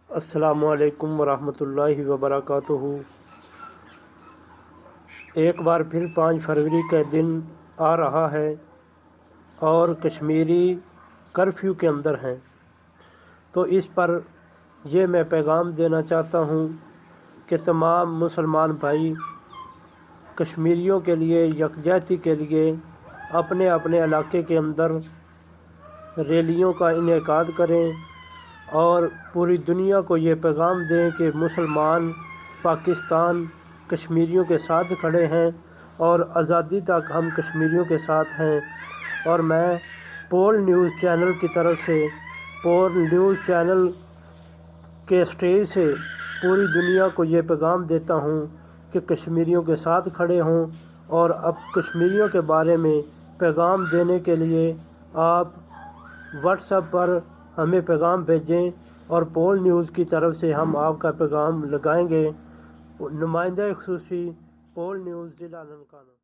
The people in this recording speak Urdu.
السلام علیکم ورحمۃ اللہ وبرکاتہ۔ ایک بار پھر 5 فروری کا دن آ رہا ہے اور کشمیری کرفیو کے اندر ہیں، تو اس پر یہ میں پیغام دینا چاہتا ہوں کہ تمام مسلمان بھائی کشمیریوں کے لیے یکجہتی کے لیے اپنے اپنے علاقے کے اندر ریلیوں کا انعقاد کریں اور پوری دنیا کو یہ پیغام دیں کہ مسلمان پاکستان کشمیریوں کے ساتھ کھڑے ہیں اور آزادی تک ہم کشمیریوں کے ساتھ ہیں۔ اور میں پول نیوز چینل کی طرف سے، پول نیوز چینل کے اسٹیج سے پوری دنیا کو یہ پیغام دیتا ہوں کہ کشمیریوں کے ساتھ کھڑے ہوں، اور اب کشمیریوں کے بارے میں پیغام دینے کے لیے آپ واٹس ایپ پر ہمیں پیغام بھیجیں اور پول نیوز کی طرف سے ہم آپ کا پیغام لگائیں گے۔ نمائندہ خصوصی پول نیوز ضلع ننکانہ۔